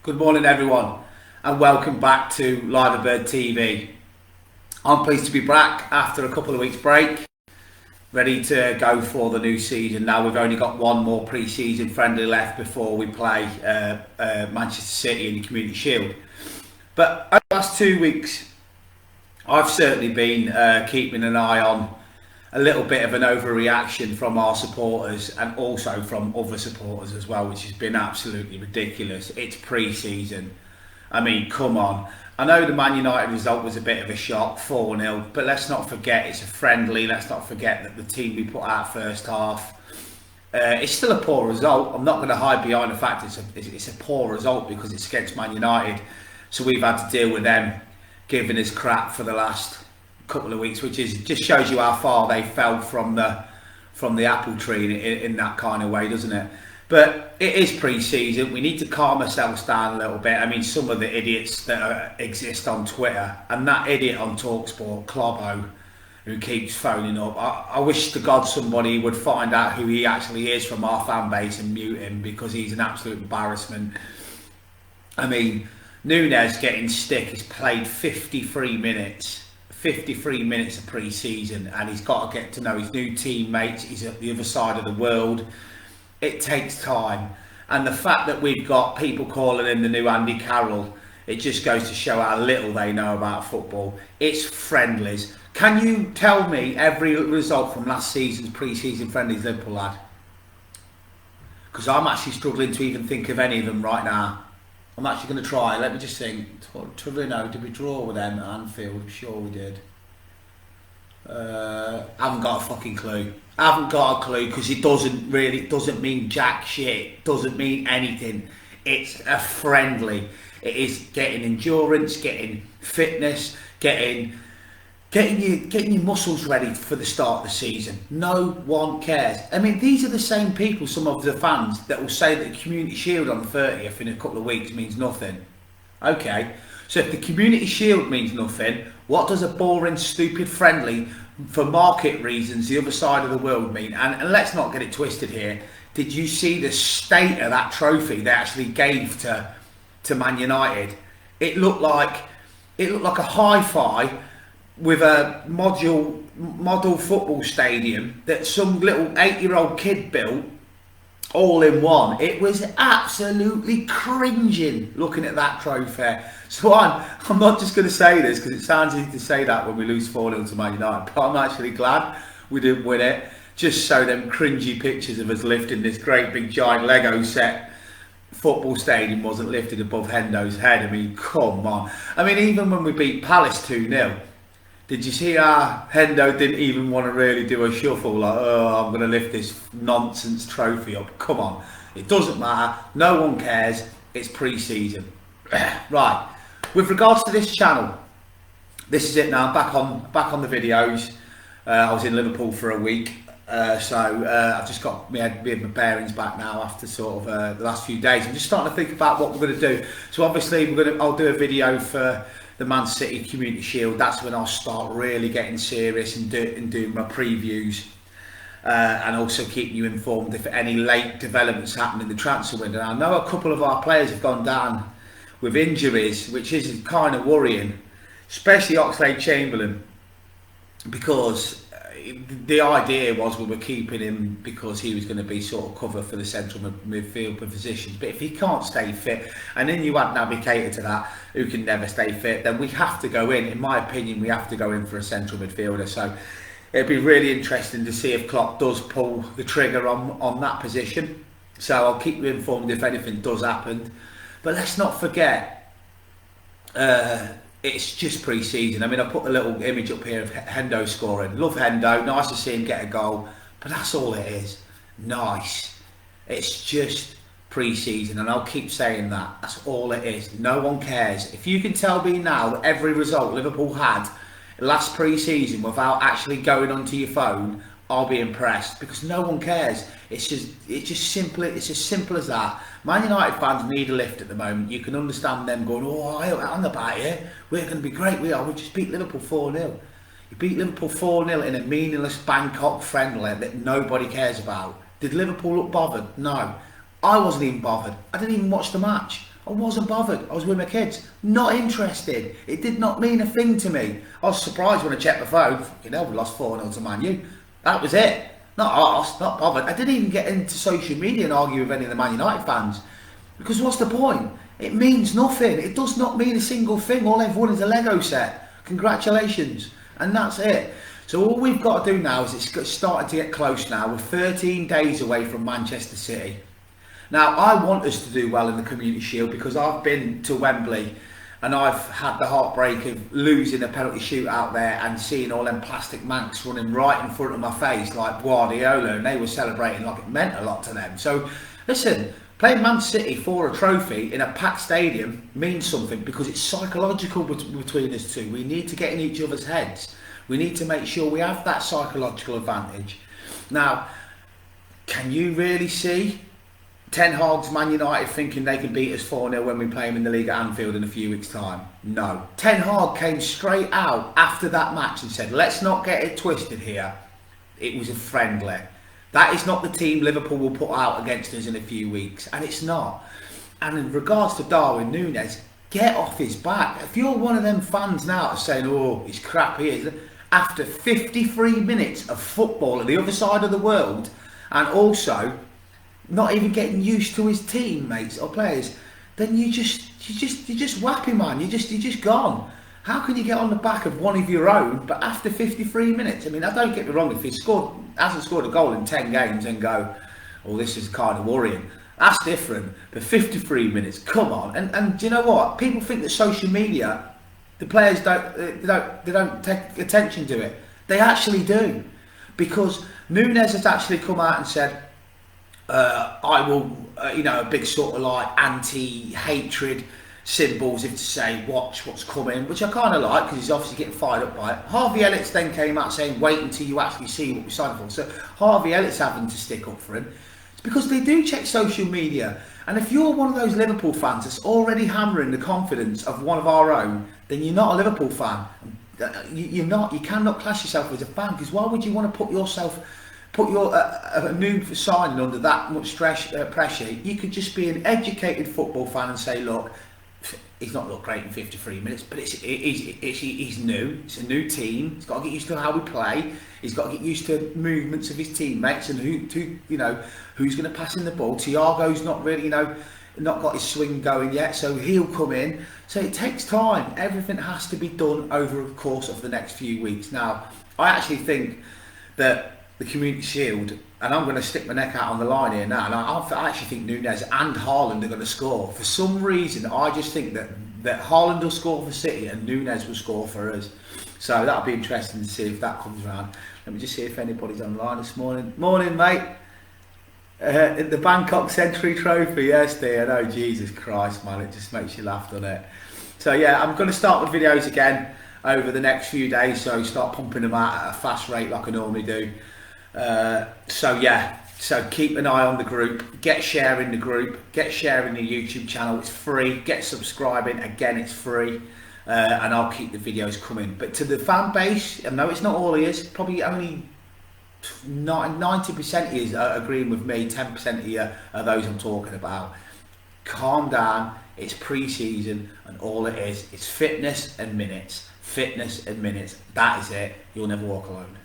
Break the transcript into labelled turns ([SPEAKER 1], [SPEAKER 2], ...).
[SPEAKER 1] Good morning everyone and welcome back to Liverbird TV. I'm pleased to be back after a couple of weeks break, ready to go for the new season. Now we've only got one more pre-season friendly left before we play Manchester City in the Community Shield. But over the last 2 weeks I've certainly been keeping an eye on a little bit of an overreaction from our supporters and also from other supporters as well, which has been absolutely ridiculous. It's pre-season. I mean, come on. I know the Man United result was a bit of a shock, 4-0, but let's not forget it's a friendly. Let's not forget that the team we put out first half, it's still a poor result. I'm not going to hide behind the fact it's a poor result because it's against Man United. So we've had to deal with them giving us crap for the last couple of weeks, which just shows you how far they fell from the apple tree in that kind of way, doesn't it? But it is pre-season. We need to calm ourselves down a little bit. I mean, some of the idiots that exist on Twitter, and that idiot on TalkSport, Clobbo, who keeps phoning up, I wish to God somebody would find out who he actually is from our fan base and mute him, because he's an absolute embarrassment. I mean, Nunes getting stick. He's played 53 minutes of pre-season, and he's got to get to know his new teammates. He's at the other side of the world. It takes time, and the fact that we've got people calling him the new Andy Carroll, it just goes to show how little they know about football. It's friendlies. Can you tell me every result from last season's pre-season friendlies, Liverpool lad? Because I'm actually struggling to even think of any of them right now. I'm actually going to try. Let me just think. Torino, did we draw with them at Anfield? I'm sure we did. I haven't got a fucking clue. I haven't got a clue, because it doesn't mean jack shit. Doesn't mean anything. It's a friendly. It is getting endurance, getting fitness, getting your muscles ready for the start of the season. No one cares. I mean, these are the same people, some of the fans, that will say that the Community Shield on the 30th in a couple of weeks means nothing. Okay, so if the Community Shield means nothing, what does a boring, stupid friendly for market reasons the other side of the world mean? And let's not get it twisted here. Did you see the state of that trophy they actually gave to Man United? It looked like a hi-fi with a model football stadium that some little 8-year-old kid built, all in one. It was absolutely cringing looking at that trophy. So I'm not just going to say this because it sounds easy to say that when we lose 4-0 to Man United, but I'm actually glad we didn't win it, just so them cringy pictures of us lifting this great big giant Lego set football stadium wasn't lifted above Hendo's head. I mean, come on. I mean, even when we beat Palace 2-0, did you see how Hendo didn't even want to really do a shuffle, like, oh, I'm going to lift this nonsense trophy up? Come on. It doesn't matter. No one cares. It's pre-season. Right. With regards to this channel, this is it now. I'm back on the videos. I was in Liverpool for a week. So I've just got my bearings back now after sort of the last few days. I'm just starting to think about what we're going to do. So obviously I'll do a video for the Man City Community Shield. That's when I'll start really getting serious and doing my previews, and also keeping you informed if any late developments happen in the transfer window. I know a couple of our players have gone down with injuries, which is kind of worrying, especially Oxlade-Chamberlain, because the idea was we were keeping him because he was going to be sort of cover for the central midfield positions. But if he can't stay fit, and then you add Naby Keita to that, who can never stay fit, then we have to go in my opinion, we have to go in for a central midfielder. So it'd be really interesting to see if Klopp does pull the trigger on that position. So I'll keep you informed if anything does happen. But let's not forget, it's just pre-season. I mean, I put a little image up here of Hendo scoring. Love Hendo. Nice to see him get a goal. But that's all it is. Nice. It's just pre-season. And I'll keep saying that. That's all it is. No one cares. If you can tell me now that every result Liverpool had last pre-season without actually going onto your phone, I'll be impressed, because no one cares. It's just simple. It's as simple as that. Man United fans need a lift at the moment. You can understand them going, oh, hang about it. We're going to be great. We just beat Liverpool 4-0. You beat Liverpool 4-0 in a meaningless Bangkok friendly that nobody cares about. Did Liverpool look bothered? No. I wasn't even bothered. I didn't even watch the match. I wasn't bothered. I was with my kids. Not interested. It did not mean a thing to me. I was surprised when I checked my phone. Fucking hell, we lost 4-0 to Man U. That was it. Not arsed, not bothered. I didn't even get into social media and argue with any of the Man United fans. Because what's the point? It means nothing. It does not mean a single thing. All they've won is a Lego set. Congratulations. And that's it. So all we've got to do now is it's starting to get close now. We're 13 days away from Manchester City. Now, I want us to do well in the Community Shield because I've been to Wembley and I've had the heartbreak of losing a penalty shootout there and seeing all them plastic mancs running right in front of my face like Guardiola, and they were celebrating like it meant a lot to them. So, listen, playing Man City for a trophy in a packed stadium means something because it's psychological between us two. We need to get in each other's heads. We need to make sure we have that psychological advantage. Now, can you really see Ten Hag's Man United thinking they can beat us 4-0 when we play them in the league at Anfield in a few weeks' time? No. Ten Hag came straight out after that match and said, let's not get it twisted here. It was a friendly. That is not the team Liverpool will put out against us in a few weeks. And it's not. And in regards to Darwin Núñez, get off his back. If you're one of them fans now saying, oh, he's crap here, after 53 minutes of football at the other side of the world, and also not even getting used to his teammates or players, then you just whappy, man. You're just gone. How can you get on the back of one of your own, but after 53 minutes? I mean, I don't get me wrong, if he hasn't scored a goal in 10 games and go, oh, this is kind of worrying, that's different. But 53 minutes, come on. And do you know what? People think that social media, the players don't take attention to it. They actually do, because Núñez has actually come out and said, I will, a big sort of like anti-hatred symbols if to say watch what's coming, which I kind of like because he's obviously getting fired up by it. Harvey Elliott's then came out saying wait until you actually see what we signed for. So Harvey Elliott's having to stick up for him. It's because they do check social media, and if you're one of those Liverpool fans that's already hammering the confidence of one of our own, then you're not a Liverpool fan. You're not. You cannot class yourself as a fan, because why would you want to put your a new signing under that much pressure? You could just be an educated football fan and say, look, he's not looked great in 53 minutes, but he's new. It's a new team. He's got to get used to how we play. He's got to get used to movements of his teammates and who's going to pass in the ball. Thiago's not really, not got his swing going yet, so he'll come in. So it takes time. Everything has to be done over the course of the next few weeks. Now, I actually think that the Community Shield, and I'm going to stick my neck out on the line here now, and I actually think Núñez and Haaland are going to score. For some reason, I just think that Haaland will score for City and Núñez will score for us. So that'll be interesting to see if that comes around. Let me just see if anybody's online this morning. Morning, mate. The Bangkok Century Trophy, yes, dear. Oh, Jesus Christ, man, it just makes you laugh, doesn't it? So yeah, I'm going to start with videos again over the next few days, so start pumping them out at a fast rate like I normally do. So keep an eye on the group, get sharing the group, get sharing the YouTube channel, it's free, get subscribing, again it's free, and I'll keep the videos coming. But to the fan base, I know it's not all ears, probably only 90% is agreeing with me, 10% of you are those I'm talking about. Calm down, it's pre-season, and all it is fitness and minutes, that is it. You'll never walk alone.